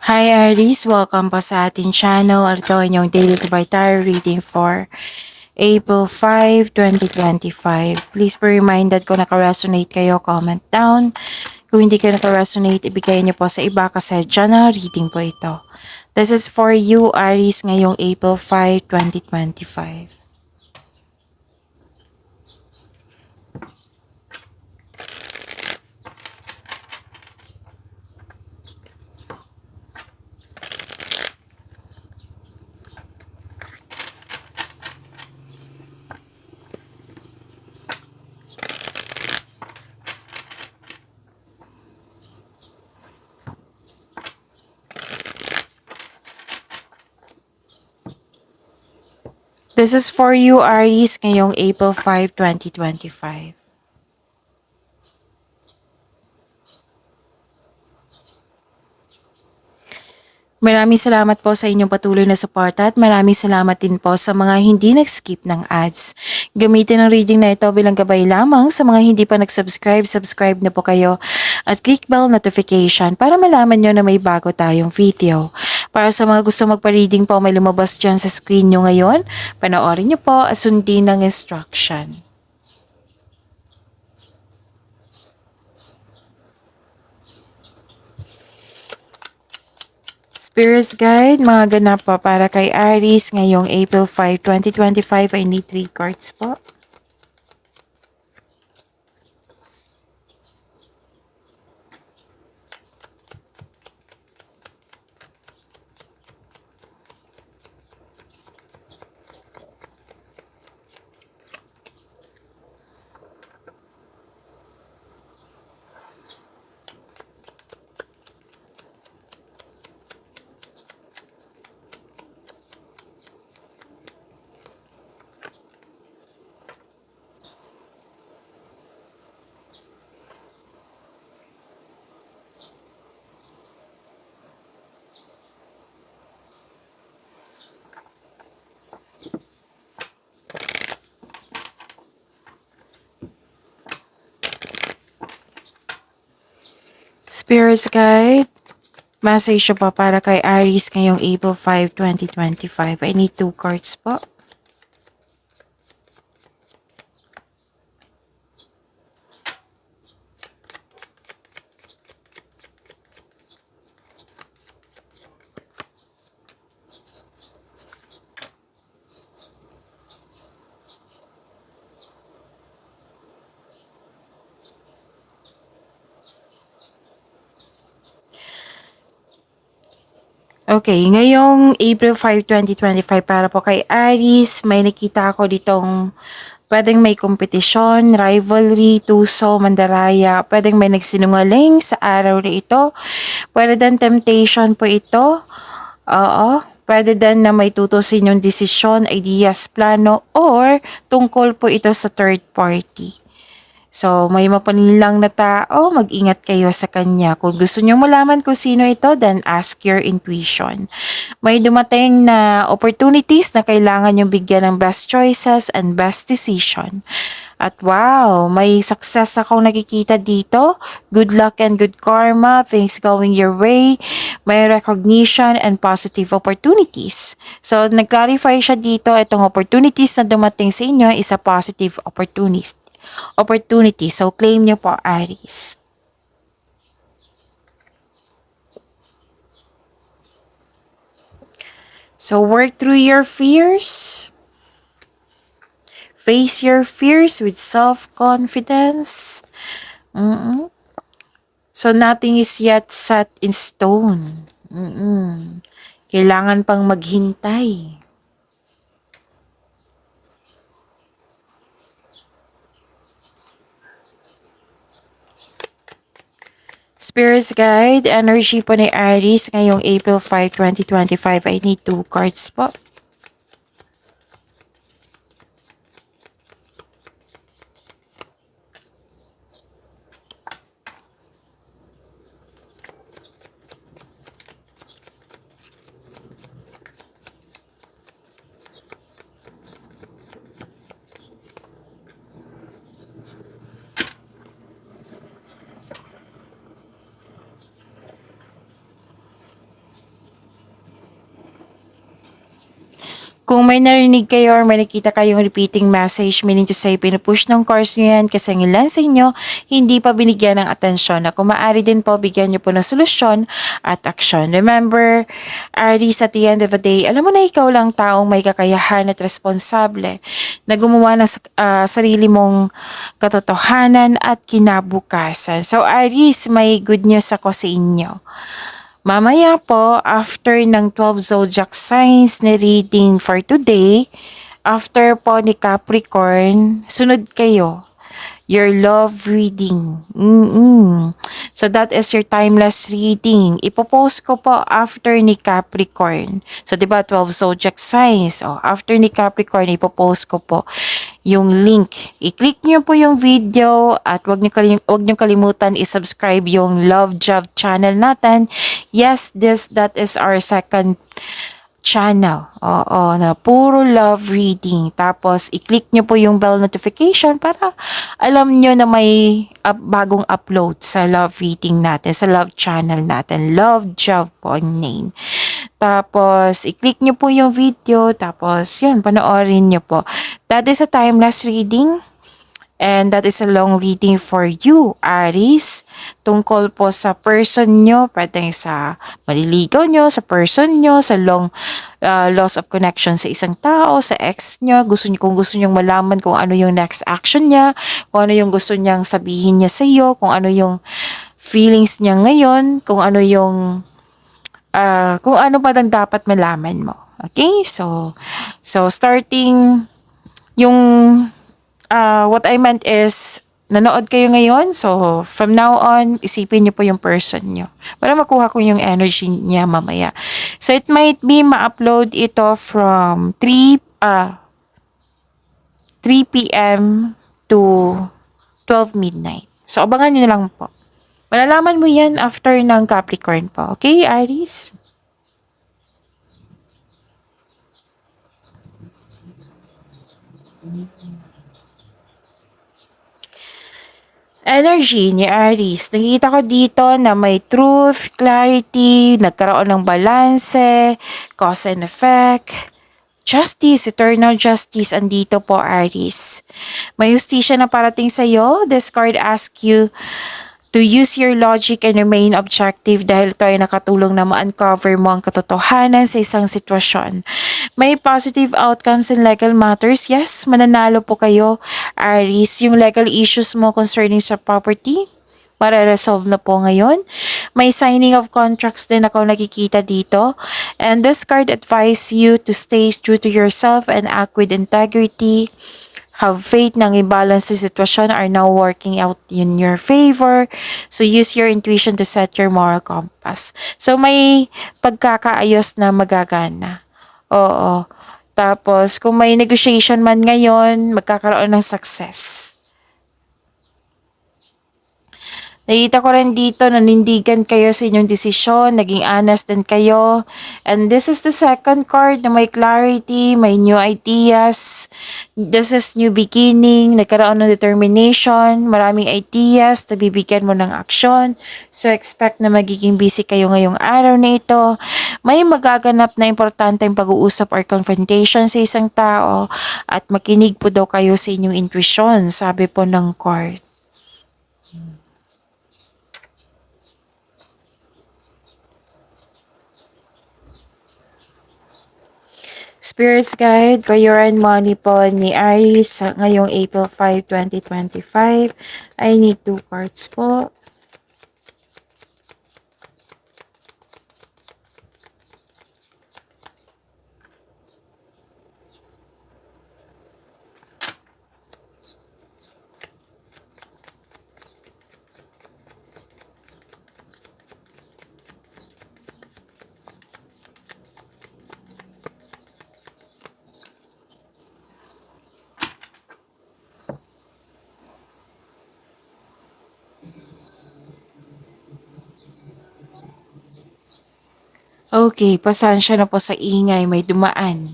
Hi Aries! Welcome po sa ating channel. Ito ang inyong daily Dubai Tarot reading for April 5, 2025. Please be reminded kung naka-resonate kayo, comment down. Kung hindi kayo naka-resonate, ibigay niyo po sa iba kasi general reading po ito. This is for you Aries ngayong April 5, 2025. This is for you Aries ngayong April 5, 2025. Maraming salamat po sa inyong patuloy na suporta at maraming salamat din po sa mga hindi nag-skip ng ads. Gamitin ang reading na ito bilang gabay lamang sa mga hindi pa nag-subscribe, subscribe na po kayo at click bell notification para malaman nyo na may bago tayong video. Para sa mga gusto magpa-reading po, may lumabas dyan sa screen nyo ngayon. Panoorin nyo po at sundin ng instruction. Spirits Guide, mga ganap po para kay Aries ngayong April 5, 2025. I need 3 cards po. Spirits Guide, message po para kay Aries ngayong April 5, 2025. I need 2 cards po. Okay, ngayong April 5, 2025 para po kay Aries, may nakita ako ditong pwedeng may kompetisyon, rivalry, tuso, mandaraya, pwedeng may nagsinungaling sa araw na ito, pwede din temptation po ito, oo, pwede din na may tutusin yung desisyon, ideas, plano, or tungkol po ito sa third party. So, may mapanilang na tao, mag-ingat kayo sa kanya. Kung gusto nyo malaman kung sino ito, then ask your intuition. May dumating na opportunities na kailangan yung bigyan ng best choices and best decision. At wow, may success akong nakikita dito. Good luck and good karma, things going your way. May recognition and positive opportunities. So, nag-clarify siya dito, itong opportunities na dumating sa inyo is a positive opportunity. So, claim nyo po, Aries. So, work through your fears. Face your fears with self-confidence. So, nothing is yet set in stone. Kailangan pang maghintay. Spirits Guide, energy po ni Aries ngayong April 5, 2025. I need 2 cards po. Kung may narinig kayo or may nakita kayong repeating message, meaning to say, pinupush ng course nyo yan kasi ang ilan sa inyo hindi pa binigyan ng atensyon. Na kung maaari din po, bigyan nyo po ng solusyon at aksyon. Remember, Aries, at the end of the day, alam mo na ikaw lang taong may kakayahan at responsable na gumawa ng sarili mong katotohanan at kinabukasan. So, Aries, may good news ako sa inyo. Mamaya po, after ng 12 zodiac signs na reading for today, after po ni Capricorn, sunod kayo. Your love reading. So that is your timeless reading. Ipopost ko po after ni Capricorn. So 'di ba 12 zodiac signs. After ni Capricorn ipopost ko po yung link. I-click nyo po yung video at wag nyo kalimutan i-subscribe yung Love Job channel natin. Yes, that is our second channel. Oo, na puro love reading. Tapos, i-click nyo po yung bell notification para alam nyo na may bagong upload sa love reading natin, sa love channel natin. Love Job po ang name. Tapos, i-click nyo po yung video. Tapos, yun, panoorin nyo po. That is a timeless reading. And that is a long reading for you, Aries. Tungkol po sa person nyo, pwedeng sa maliligaw nyo, sa person nyo, sa long loss of connection sa isang tao, sa ex nyo. Kung gusto nyo malaman kung ano yung next action niya, kung ano yung gusto niyang sabihin niya sa iyo, kung ano yung feelings niya ngayon, kung ano ba ang dapat malaman mo. Okay? So starting yung what I meant is, nanood kayo ngayon, so from now on, isipin niyo po yung person niyo para makuha ko yung energy niya mamaya. So it might be ma-upload ito from 3 p.m. to 12 midnight. So abangan niyo na lang po. Malalaman mo yan after ng Capricorn po. Okay, Aries? Energy ni Aries. Nakikita ko dito na may truth, clarity, nagkaroon ng balanse, cause and effect, justice, eternal justice, andito po Aries. May justisya na parating sa'yo. This card asks you to use your logic and remain objective dahil ito ay nakatulong na ma-uncover mo ang katotohanan sa isang sitwasyon. May positive outcomes in legal matters. Yes, mananalo po kayo, Aries. Yung legal issues mo concerning sa property, mare-resolve na po ngayon. May signing of contracts din ako nakikita dito. And this card advises you to stay true to yourself and act with integrity. Have faith na ang imbalance sa sitwasyon are now working out in your favor. So use your intuition to set your moral compass. So may pagkakaayos na magagana. Oo. Tapos kung may negotiation man ngayon, magkakaroon ng success. Nakita ko rin dito, nanindigan kayo sa inyong desisyon, naging honest din kayo. And this is the second card na may clarity, may new ideas. This is new beginning, nagkaroon ng determination, maraming ideas na bibigyan mo ng aksyon. So expect na magiging busy kayo ngayong araw na ito. May magaganap na importanteng pag-uusap or confrontation sa isang tao at makinig po daw kayo sa inyong intuition, sabi po ng card. Spirits Guide, Career and Money po ni Aries ngayong April 5, 2025. I need 2 cards po. Okay, pasensya na po sa ingay, may dumaan.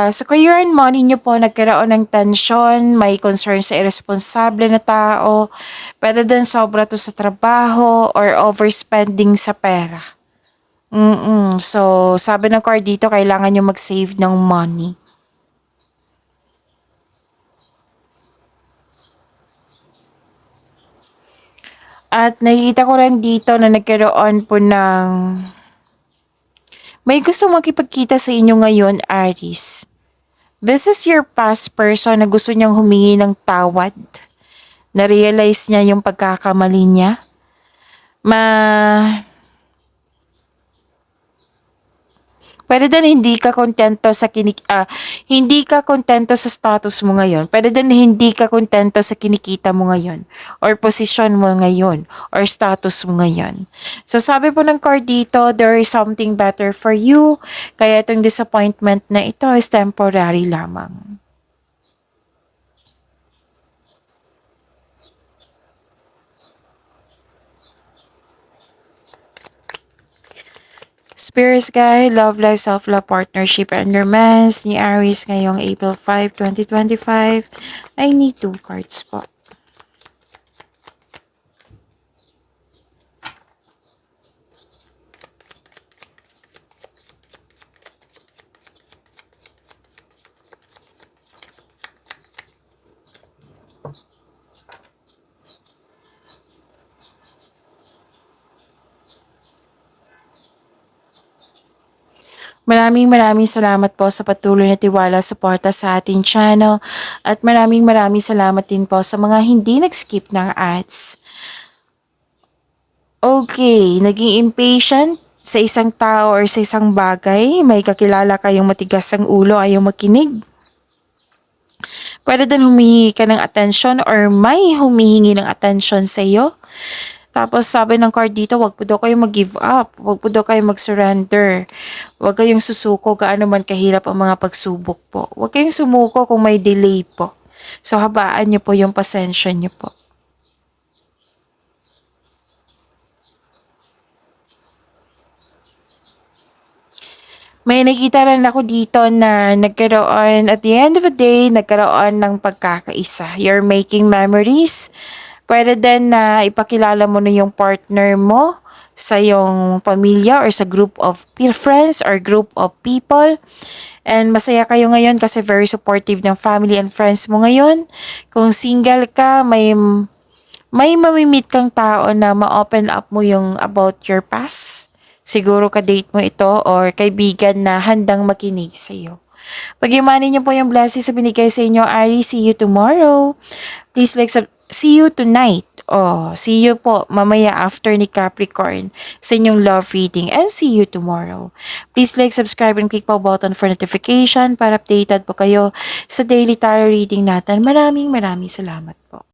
Sa career and money nyo po, nagkaroon ng tension, may concern sa irresponsible na tao, pwede din sobra to sa trabaho or overspending sa pera. So, sabi ng card dito, kailangan nyo mag-save ng money. At nakikita ko rin dito na nagkaroon po ng may gusto makipagkita sa inyo ngayon, Aries. This is your past person na gusto niyang humingi ng tawad. Na-realize niya yung pagkakamali niya. Pwede din hindi ka kontento sa status mo ngayon. Pwede din hindi ka kontento sa kinikita mo ngayon or posisyon mo ngayon or status mo ngayon. So sabi po ng card dito, there is something better for you. Kaya itong disappointment na ito is temporary lamang. Spirits Guide, Love Life, Self-Love, Partnership, and Romance ni Aries ngayong April 5, 2025. I need 2 cards po. Maraming salamat po sa patuloy na tiwala, suporta sa ating channel. At maraming salamat din po sa mga hindi nag-skip ng ads. Okay, naging impatient sa isang tao or sa isang bagay. May kakilala kayong matigas ang ulo, ayaw makinig. Pwede din humihingi ka ng attention or may humihingi ng attention sa iyo. Tapos sabi ng card dito, wag po daw kayo mag-give up. Wag po daw kayo mag-surrender. Wag kayong susuko gaano man kahirap ang mga pagsubok po. Wag kayong sumuko kung may delay po. So habaan niyo po yung pasensya niyo po. May nakita rin ako dito na nagkaroon, at the end of the day, nagkaroon ng pagkakaisa. You're making memories. Pwede din na ipakilala mo na yung partner mo sa yung pamilya or sa group of peer friends or group of people. And masaya kayo ngayon kasi very supportive ng family and friends mo ngayon. Kung single ka, may mamimit kang tao na ma-open up mo yung about your past. Siguro ka-date mo ito or kaibigan na handang makinig sa iyo. Pag-imanin niyo po yung blessings na binigay sa inyo, Aries. See you tomorrow. Please see you tonight. See you po mamaya after ni Capricorn sa inyong love reading, and see you tomorrow. Please subscribe, and click po button for notification para updated po kayo sa daily tarot reading natin. Maraming salamat.